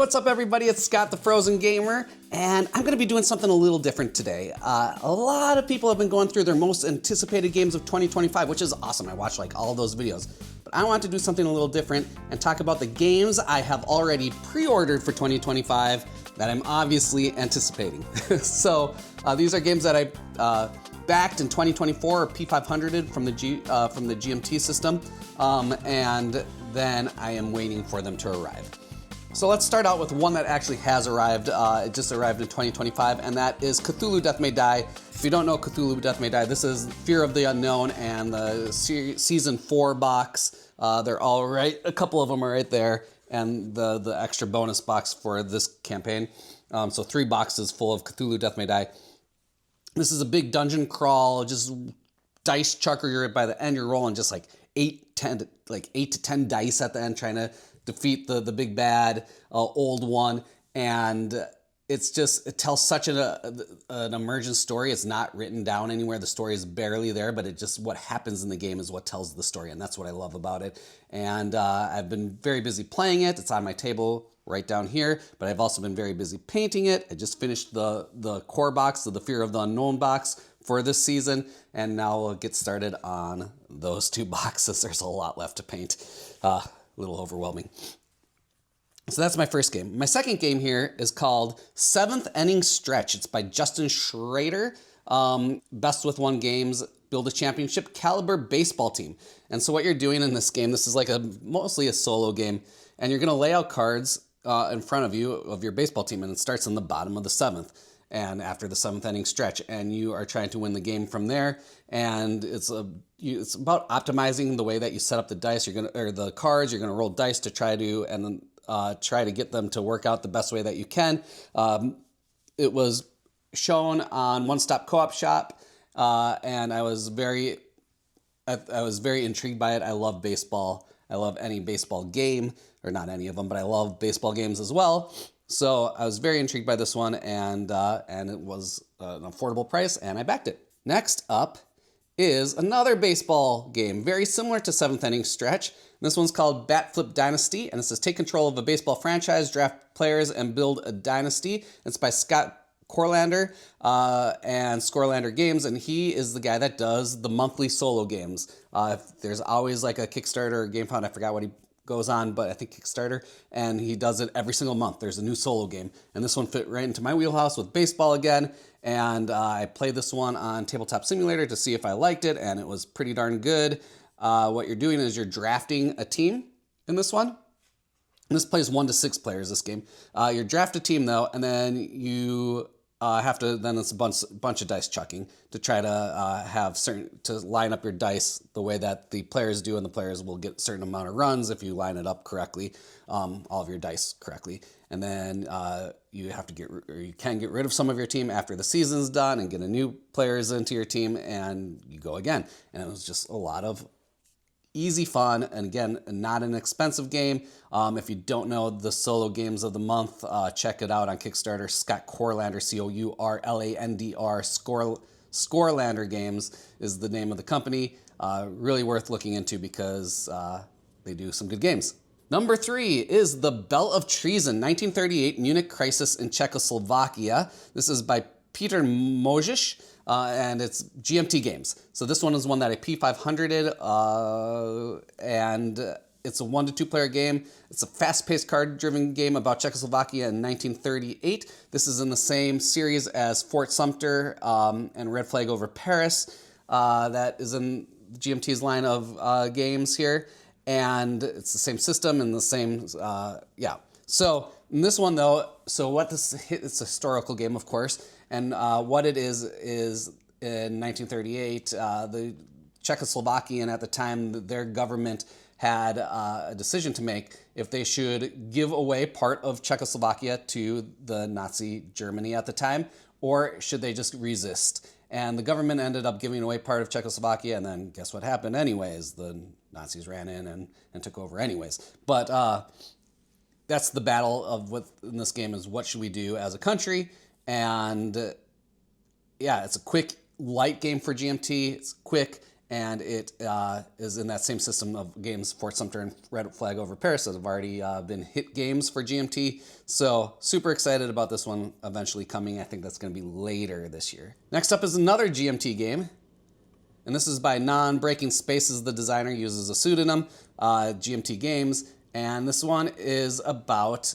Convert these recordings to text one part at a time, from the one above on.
what's up everybody? It's Scott the Frozen Gamer, and I'm going to be doing something a little different today. A lot of people have been going through their most anticipated games of 2025, which is awesome. I watched like all those videos. But I want to do something a little different and talk about the games I have already pre-ordered for 2025 that I'm obviously anticipating. So these are games that I backed in 2024 or P500'd from the GMT system, and then I am waiting for them to arrive. So let's start out with one that actually has arrived. It just arrived in 2025, and that is Cthulhu Death May Die. If you don't know Cthulhu Death May Die, this is Fear of the Unknown and the Season 4 box. They're all right. A couple of them are right there, and the extra bonus box for this campaign. So 3 boxes full of Cthulhu Death May Die. This is a big dungeon crawl, just dice chucker. You're by the end, you're rolling just like 8 to 10 dice at the end, trying to defeat the big bad old one. And it tells such an emergent story. It's not written down anywhere. The story is barely there, but what happens in the game is what tells the story, and that's what I love about it. And I've been very busy playing it. It's on my table right down here, but I've also been very busy painting it. I just finished the core box of the Fear of the Unknown box for this season, and now we'll get started on those 2 boxes. There's a lot left to paint. A little overwhelming. So that's my first game. My second game here is called 7th Inning Stretch. It's by Justin Schrader. Best with One Games, build a championship caliber baseball team. And so what you're doing in this game, this is like mostly a solo game, and you're gonna lay out cards in front of you of your baseball team, and it starts in the bottom of the 7th. And after the 7th inning stretch, and you are trying to win the game from there. And it's about optimizing the way that you set up the dice. The cards. You're gonna roll dice to try to get them to work out the best way that you can. It was shown on One Stop Co-op Shop, and I was very intrigued by it. I love baseball. I love any baseball game, or not any of them, but I love baseball games as well. So I was very intrigued by this one, and it was an affordable price, and I backed it. Next up is another baseball game, very similar to 7th Inning Stretch. This one's called Flip Dynasty, and it says take control of a baseball franchise, draft players, and build a dynasty. It's by Scott Corlander and Scorelander Games, and he is the guy that does the monthly solo games. There's always like a Kickstarter or GameFound, I forgot what he goes on, but I think Kickstarter, and he does it every single month. There's a new solo game, and this one fit right into my wheelhouse with baseball again, and I played this one on Tabletop Simulator to see if I liked it, and it was pretty darn good. What you're doing is you're drafting a team in this one. And this plays 1 to 6 players, this game. You draft a team though, and then you then it's a bunch of dice chucking to try to to line up your dice the way that the players do, and the players will get a certain amount of runs if you line it up correctly, all of your dice correctly. And then you can get rid of some of your team after the season's done and get a new players into your team, and you go again. And it was just a lot of easy fun, and again, not an expensive game. If you don't know the solo games of the month, check it out on Kickstarter. Scott Corlander, Courlandr, Scorelander Games is the name of the company. Really worth looking into because they do some good games. Number 3 is the Bell of Treason, 1938 Munich Crisis in Czechoslovakia. This is by Peter Mojis. And it's GMT Games. So this one is one that I P500'd, and it's a 1 to 2 player game. It's a fast-paced card-driven game about Czechoslovakia in 1938. This is in the same series as Fort Sumter and Red Flag over Paris. That is in GMT's line of games here. And it's the same system and the same, So in this one though, it's a historical game, of course. And what it is in 1938, the Czechoslovakian at the time, their government had a decision to make if they should give away part of Czechoslovakia to the Nazi Germany at the time, or should they just resist. And the government ended up giving away part of Czechoslovakia, and then guess what happened anyways? The Nazis ran in and took over anyways. But that's the battle of what in this game is what should we do as a country. And yeah, it's a quick, light game for GMT. It's quick, and it is in that same system of games Fort Sumter and Red Flag Over Paris that have already been hit games for GMT. So super excited about this one eventually coming. I think that's going to be later this year. Next up is another GMT game. And this is by Non-Breaking Spaces. The designer uses a pseudonym, GMT Games. And this one is about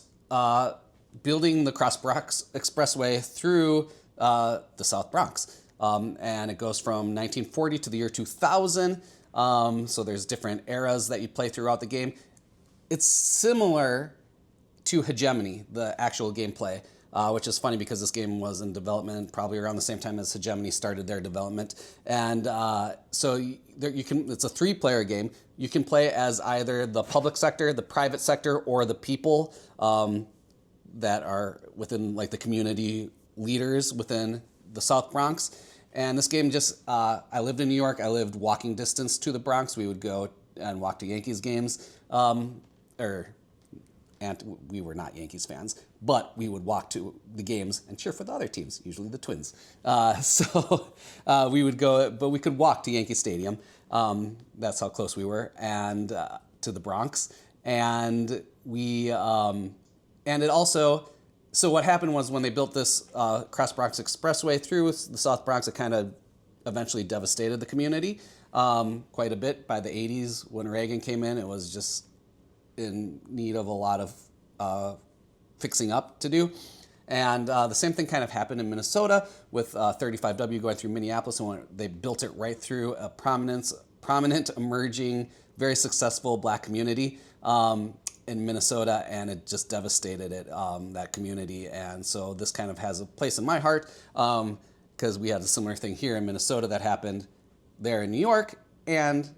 building the Cross Bronx Expressway through the South Bronx. And it goes from 1940 to the year 2000. So there's different eras that you play throughout the game. It's similar to Hegemony, the actual gameplay, which is funny because this game was in development probably around the same time as Hegemony started their development. And so it's a 3-player game. You can play as either the public sector, the private sector, or the people that are within like the community leaders within the South Bronx. And this game just, I lived in New York. I lived walking distance to the Bronx. We would go and walk to Yankees games, and we were not Yankees fans, but we would walk to the games and cheer for the other teams, usually the Twins. So we would go, but we could walk to Yankee Stadium. That's how close we were, and to the Bronx. And we, and it also, so what happened was when they built this Cross Bronx Expressway through the South Bronx, it kind of eventually devastated the community quite a bit. By the 80s, when Reagan came in, it was just in need of a lot of fixing up to do. And the same thing kind of happened in Minnesota with 35W going through Minneapolis, and they built it right through a prominent, emerging, very successful Black community in Minnesota, and it just devastated it, that community. And so this kind of has a place in my heart because we had a similar thing here in Minnesota that happened there in New York, and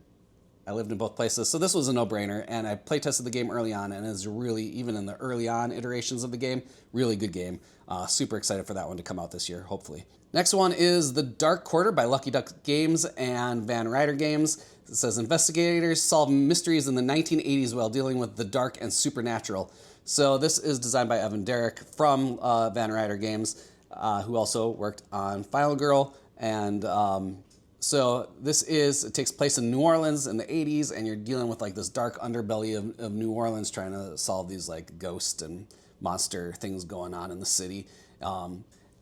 I lived in both places, so this was a no-brainer, and I play tested the game early on, and it's really, even in the early on iterations of the game, really good game. Super excited for that one to come out this year, hopefully. Next one is The Dark Quarter by Lucky Duck Games and Van Ryder Games. It says, investigators solve mysteries in the 1980s while dealing with the dark and supernatural. So this is designed by Evan Derrick from Van Ryder Games, who also worked on Final Girl, and so it takes place in New Orleans in the 80s, and you're dealing with like this dark underbelly of New Orleans, trying to solve these like ghost and monster things going on in the city,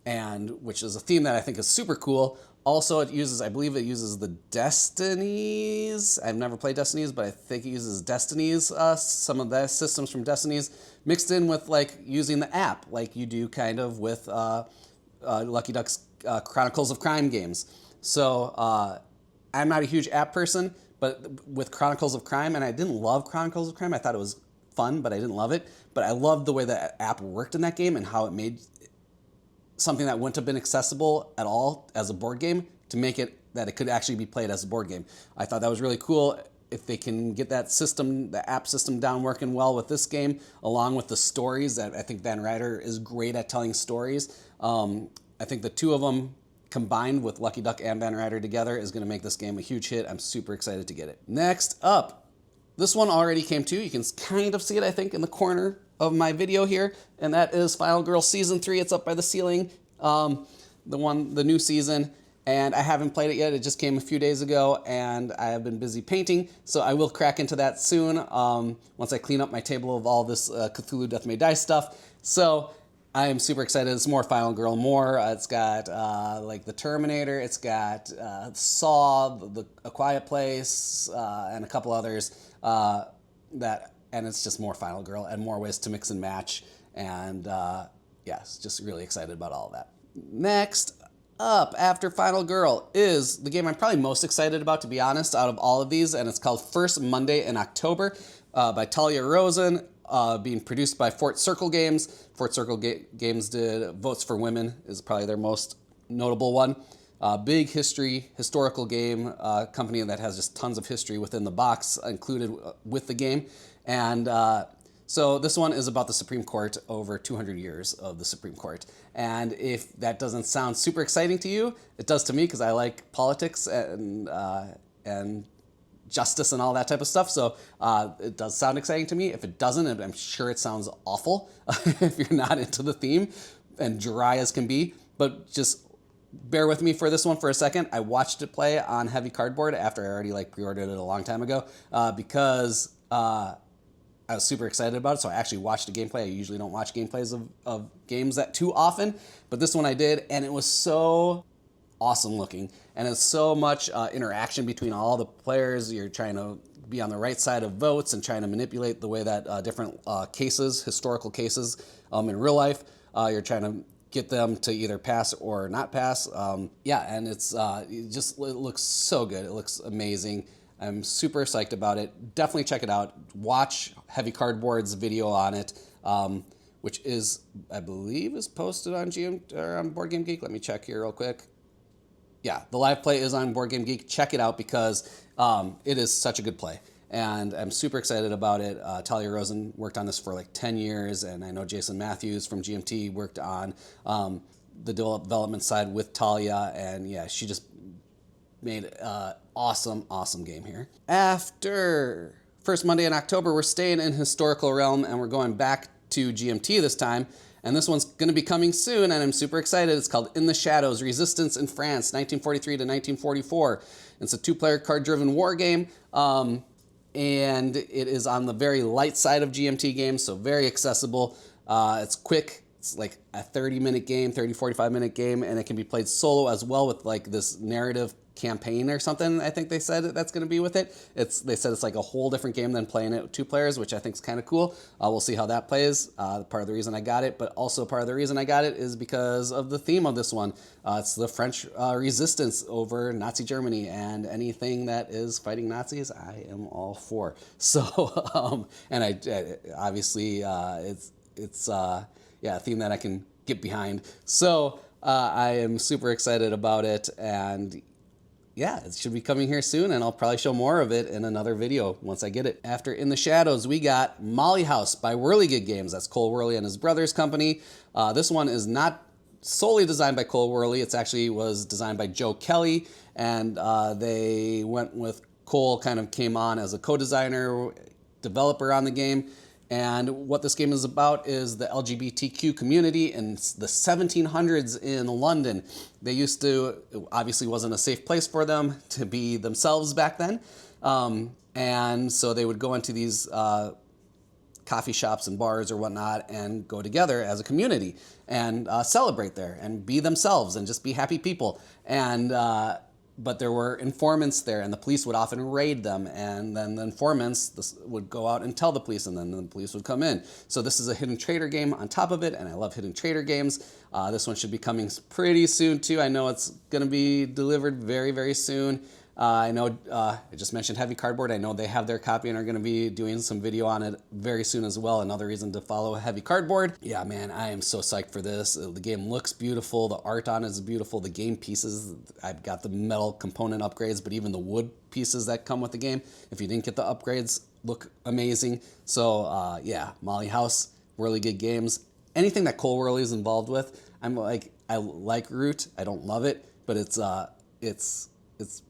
and which is a theme that I think is super cool. Also, I believe it uses the Destinies. I've never played Destinies, but I think it uses Destinies, some of the systems from Destinies, mixed in with like using the app, like you do kind of with Lucky Duck's Chronicles of Crime games. So I'm not a huge app person, but with Chronicles of Crime, and I didn't love Chronicles of Crime. I thought it was fun, but I didn't love it. But I loved the way the app worked in that game and how it made something that wouldn't have been accessible at all as a board game to make it that it could actually be played as a board game. I thought that was really cool. If they can get that system, the app system down working well with this game, along with the stories, I think Van Ryder is great at telling stories. I think the two of them combined with Lucky Duck and Van Ryder together is going to make this game a huge hit. I'm super excited to get it. Next up, this one already came too. You can kind of see it, I think, in the corner of my video here, and that is Final Girl Season 3. It's up by the ceiling, the new season, and I haven't played it yet. It just came a few days ago, and I have been busy painting, so I will crack into that soon once I clean up my table of all this Cthulhu Death May Die stuff. So I am super excited. It's more Final Girl, it's got like the Terminator, it's got Saw, A Quiet Place, and a couple others and it's just more Final Girl and more ways to mix and match. And yes, just really excited about all of that. Next up after Final Girl is the game I'm probably most excited about, to be honest, out of all of these, and it's called First Monday in October by Talia Rosen. Being produced by Fort Circle Games. Fort Circle Games did Votes for Women, is probably their most notable one. Big historical game company that has just tons of history within the box included with the game. And so this one is about the Supreme Court, over 200 years of the Supreme Court. And if that doesn't sound super exciting to you, it does to me, because I like politics and justice and all that type of stuff. So it does sound exciting to me. If it doesn't, I'm sure it sounds awful if you're not into the theme and dry as can be. But just bear with me for this one for a second. I watched it play on heavy cardboard after I already like pre-ordered it a long time ago because I was super excited about it. So I actually watched a gameplay. I usually don't watch gameplays of games that too often, but this one I did, and it was so awesome looking, and it's so much interaction between all the players. You're trying to be on the right side of votes and trying to manipulate the way that different cases, historical cases in real life, you're trying to get them to either pass or not pass. Yeah, and it looks so good. It looks amazing. I'm super psyched about it. Definitely check it out. Watch Heavy Cardboard's video on it, which is, I believe, is posted on on Board Game Geek. Let me check here real quick. Yeah, the live play is on Board Game Geek. Check it out because it is such a good play. And I'm super excited about it. Talia Rosen worked on this for like 10 years, and I know Jason Matthews from GMT worked on the development side with Talia, and yeah, she just made an awesome game here. After first Monday in October, we're staying in historical realm, and we're going back to GMT this time. And this one's going to be coming soon, and I'm super excited. It's called In the Shadows, Resistance in France, 1943 to 1944. It's a 2-player card-driven war game, and it is on the very light side of GMT games, so very accessible. It's quick. It's like a 30-minute game, 45-minute game, and it can be played solo as well with like this narrative campaign or something. I think they said that's going to be with it. They said it's like a whole different game than playing it with 2 players, which I think is kind of cool. We'll see how that plays. Part of the reason I got it, but also part of the reason I got it is because of the theme of this one. It's the French resistance over Nazi Germany, and anything that is fighting Nazis, I am all for. So, and I obviously it's a theme that I can get behind. So I am super excited about it, and yeah, it should be coming here soon, and I'll probably show more of it in another video once I get it. After In the Shadows, we got Molly House by Whirligig Games. That's Cole Worley and his brother's company. This one is not solely designed by Cole Worley. It actually was designed by Joe Kelly, and they went with Cole, kind of came on as a co-designer, developer on the game. And what this game is about is the LGBTQ community in the 1700s in London. They used to, it obviously wasn't a safe place for them to be themselves back then. And so they would go into these coffee shops and bars or whatnot and go together as a community and celebrate there and be themselves and just be happy people. And but there were informants there, and the police would often raid them, and then the informants would go out and tell the police, and then the police would come in. So this is a hidden traitor game on top of it, and I love hidden traitor games. This one should be coming pretty soon too. I know it's going to be delivered very, very soon. I know I just mentioned Heavy Cardboard. I know they have their copy and are going to be doing some video on it very soon as well. Another reason to follow Heavy Cardboard. Yeah, man, I am so psyched for this. The game looks beautiful. The art on it is beautiful. The game pieces, I've got the metal component upgrades, but even the wood pieces that come with the game, if you didn't get the upgrades, look amazing. So yeah, Molly House, Whirligig Games. Anything that Cole Worley is involved with, I like Root. I don't love it, but it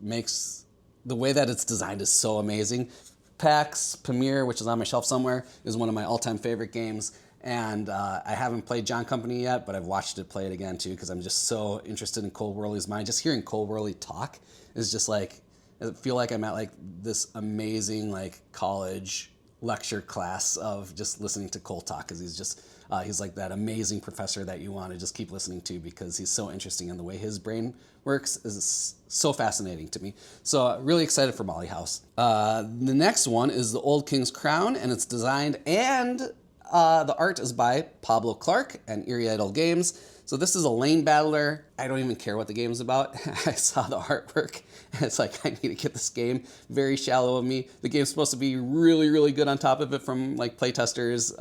makes the way that it's designed is so amazing. PAX Pamir, which is on my shelf somewhere, is one of my all-time favorite games. And I haven't played John Company yet, but I've watched it play it again too because I'm just so interested in Cole Worley's mind. Just hearing Cole Worley talk is just like, I feel like I'm at like this amazing like college lecture class of just listening to Cole talk, because he's like that amazing professor that you want to just keep listening to because he's so interesting, and the way his brain works is so fascinating to me. So really excited for Molly House. The next one is The Old King's Crown, and it's designed and the art is by Pablo Clark and Eerie Idol Games. So this is a lane battler. I don't even care what the game's about. I saw the artwork and it's like, I need to get this game. Very shallow of me. The game's supposed to be really, really good on top of it from like playtesters,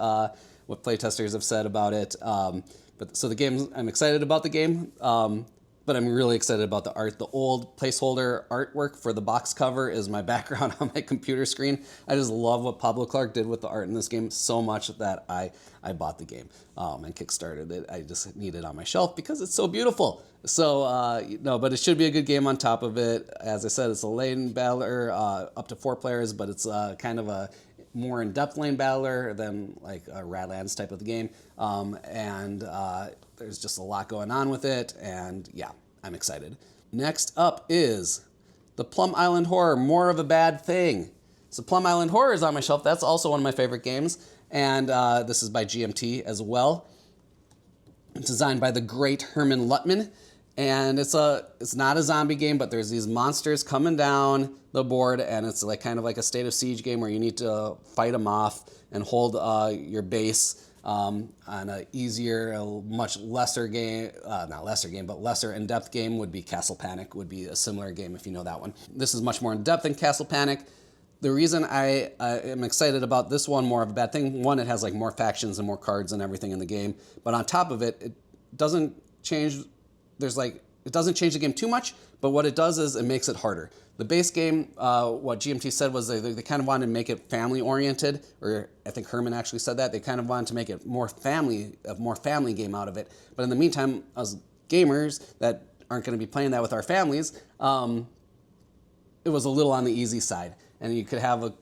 what playtesters have said about it. So the game, I'm excited about the game. But I'm really excited about the art. The old placeholder artwork for the box cover is my background on my computer screen. I just love what Pablo Clark did with the art in this game so much that I bought the game and Kickstarted it. I just need it on my shelf because it's so beautiful. So, no, but it should be a good game on top of it. As I said, it's a lane battler, up to 4 players, but it's kind of a more in-depth lane battler than like a Radlands type of the game. There's just a lot going on with it, and yeah, I'm excited. Next up is the Plum Island Horror, More of a Bad Thing. So Plum Island Horror is on my shelf. That's also one of my favorite games. And this is by GMT as well. It's designed by the great Herman Luttman. And it's not a zombie game, but there's these monsters coming down the board, and it's like kind of like a State of Siege game where you need to fight them off and hold your base on an easier, a much lesser game, not lesser game, but lesser in-depth game would be Castle Panic, would be a similar game if you know that one. This is much more in-depth than Castle Panic. The reason I am excited about this one, More of a Bad Thing, one, it has like more factions and more cards and everything in the game, but on top of it, it doesn't change. It doesn't change the game too much, but what it does is it makes it harder. The base game, what GMT said was they kind of wanted to make it family-oriented, or I think Herman actually said that. They kind of wanted to make it a more family game out of it. But in the meantime, as gamers that aren't going to be playing that with our families, it was a little on the easy side. And you could have a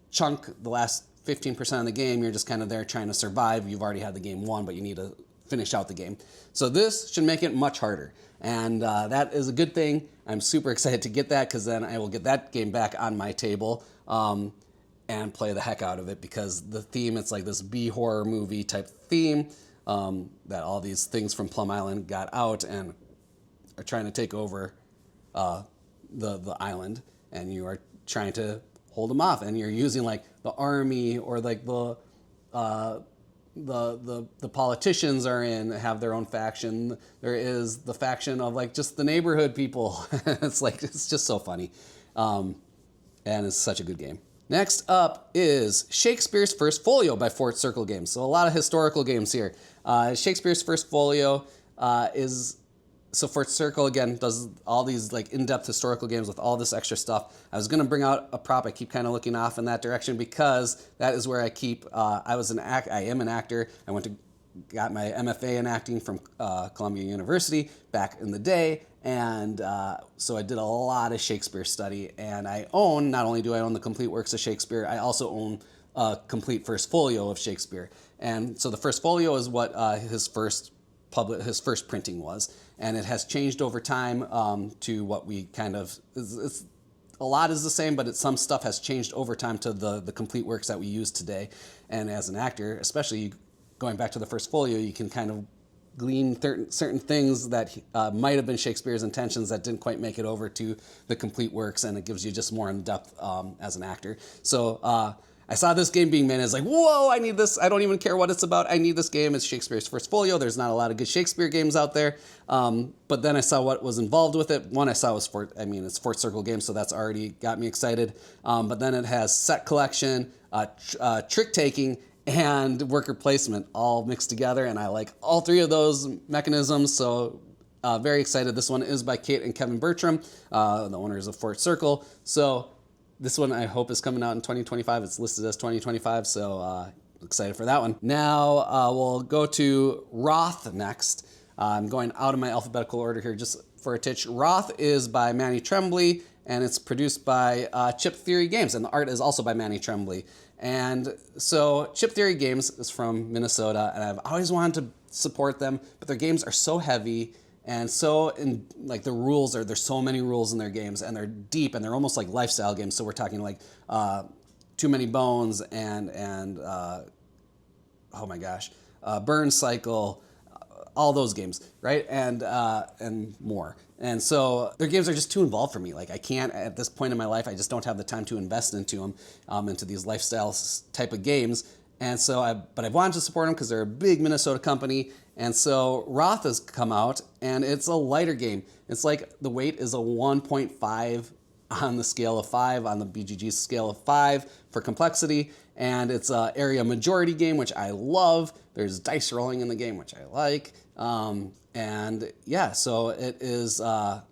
chunk, the last 15% of the game, you're just kind of there trying to survive. You've already had the game won, but you need to finish out the game. So this should make it much harder. And that is a good thing. I'm super excited to get that because then I will get that game back on my table and play the heck out of it, because the theme, it's like this B-horror movie type theme that all these things from Plum Island got out and are trying to take over the island, and you are trying to hold them off, and you're using like the army or like the politicians are have their own faction. There is the faction of like just the neighborhood people. It's just so funny. And it's such a good game. Next up is Shakespeare's First Folio by Fort Circle Games. So a lot of historical games here. Shakespeare's First Folio so Fort Circle, again, does all these like in-depth historical games with all this extra stuff. I was going to bring out a prop. I keep kind of looking off in that direction because that is where I keep, I am an actor. I got my MFA in acting from Columbia University back in the day. And so I did a lot of Shakespeare study. And not only do I own the complete works of Shakespeare, I also own a complete First Folio of Shakespeare. And so the First Folio is what his first printing was, and it has changed over time to what we kind of, a lot is the same, but some stuff has changed over time to the complete works that we use today. And as an actor, especially going back to the First Folio, you can kind of glean certain things that might have been Shakespeare's intentions that didn't quite make it over to the complete works, and it gives you just more in depth as an actor. So I saw this game being made, and I was like, whoa, I need this. I don't even care what it's about. I need this game. It's Shakespeare's First Folio. There's not a lot of good Shakespeare games out there. But then I saw what was involved with it. One I saw was it's Fort Circle Games, so that's already got me excited. But then it has set collection, trick-taking, and worker placement all mixed together, and I like all three of those mechanisms, so very excited. This one is by Kate and Kevin Bertram, the owners of Fort Circle. So this one I hope is coming out in 2025. It's listed as 2025, so excited for that one. Now we'll go to Roth next. I'm going out of my alphabetical order here just for a titch. Roth is by Manny Tremblay, and it's produced by Chip Theory Games, and the art is also by Manny Tremblay. And so Chip Theory Games is from Minnesota, and I've always wanted to support them, but their games are so heavy. And so, there's so many rules in their games, and they're deep, and they're almost like lifestyle games. So we're talking like Too Many Bones and oh my gosh, Burn Cycle, all those games, right? And more. And so their games are just too involved for me. Like I can't, at this point in my life, I just don't have the time to invest into them, into these lifestyle type of games. And so but I've wanted to support them because they're a big Minnesota company. And so Roth has come out, and it's a lighter game. It's like the weight is a 1.5 on the scale of 5, on the BGG scale of 5 for complexity. And it's an area majority game, which I love. There's dice rolling in the game, which I like. And yeah, so it is, I'm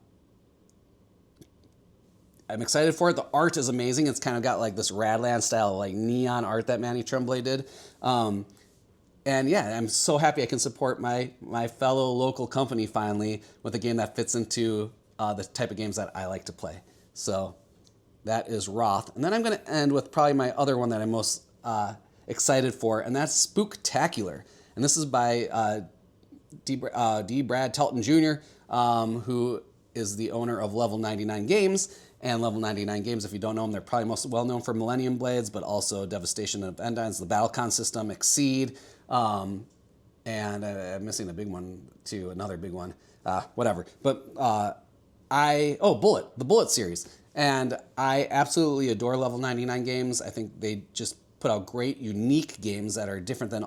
excited for it. The art is amazing. It's kind of got like this Radland style, like neon art that Manny Tremblay did. And yeah, I'm so happy I can support my fellow local company finally with a game that fits into the type of games that I like to play. So that is Roth. And then I'm going to end with probably my other one that I'm most excited for, and that's Spooktacular. And this is by D. Brad Telton Jr., who is the owner of Level 99 Games. And Level 99 Games, if you don't know them, they're probably most well known for Millennium Blades, but also Devastation of Endines, the Battlecon system, Exceed, and I'm missing a big one too, another big one, whatever. But Bullet, the Bullet series. And I absolutely adore Level 99 Games. I think they just put out great, unique games that are different than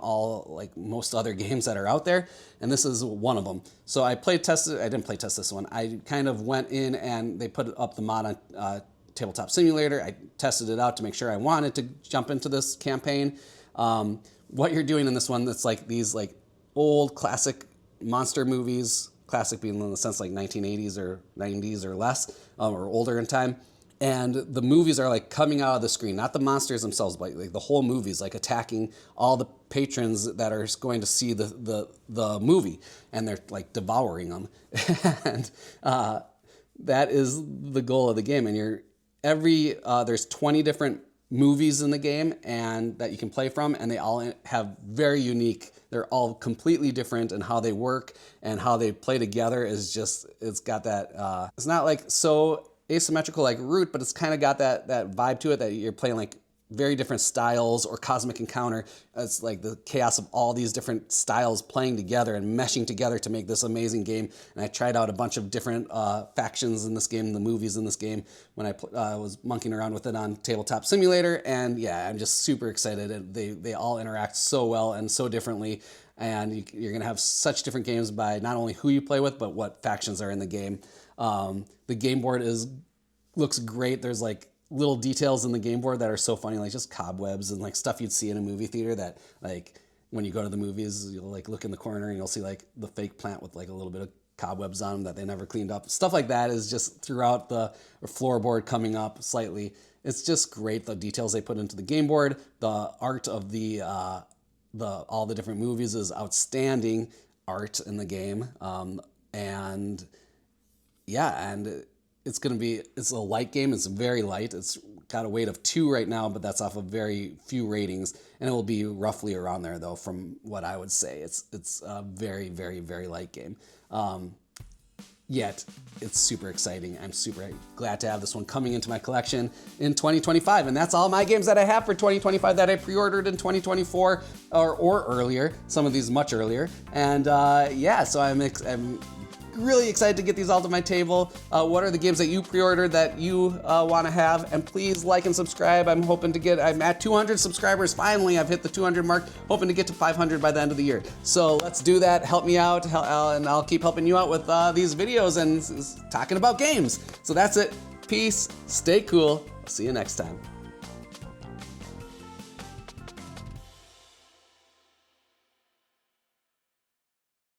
most other games that are out there. And this is one of them. So I didn't play test this one. I kind of went in and they put up the mod on Tabletop Simulator. I tested it out to make sure I wanted to jump into this campaign. What you're doing in this one, that's like these like old classic monster movies, classic being in the sense like 1980s or 90s or less, or older in time. And the movies are like coming out of the screen, not the monsters themselves, but like the whole movie's like attacking all the patrons that are going to see the movie, and they're like devouring them. And that is the goal of the game. And there's 20 different movies in the game and that you can play from, and they all have very unique, they're all completely different, and how they work and how they play together is just, it's got that, it's not like so asymmetrical like Root, but it's kind of got that vibe to it that you're playing like very different styles, or Cosmic Encounter. It's like the chaos of all these different styles playing together and meshing together to make this amazing game. And I tried out a bunch of different factions in this game, the movies in this game, when I was monkeying around with it on Tabletop Simulator. And yeah, I'm just super excited. And they all interact so well and so differently. And you're going to have such different games by not only who you play with, but what factions are in the game. The game board looks great. There's like little details in the game board that are so funny, like just cobwebs and like stuff you'd see in a movie theater that like when you go to the movies, you'll like look in the corner and you'll see like the fake plant with like a little bit of cobwebs on them that they never cleaned up. Stuff like that is just throughout the floorboard coming up slightly. It's just great, the details they put into the game board. The art of all the different movies is outstanding art in the game. And it's a light game. It's very light. It's got a weight of 2 right now, but that's off of very few ratings, and it will be roughly around there though, from what I would say. It's a very, very, very light game. Yet it's super exciting. I'm super glad to have this one coming into my collection in 2025. And that's all my games that I have for 2025 that I pre-ordered in 2024 or earlier, some of these much earlier. And so I'm really excited to get these all to my table. What are the games that you pre-ordered that you want to have? And please like and subscribe. I'm at 200 subscribers. Finally, I've hit the 200 mark, hoping to get to 500 by the end of the year. So let's do that. Help me out, and I'll keep helping you out with these videos and talking about games. So that's it. Peace. Stay cool. See you next time.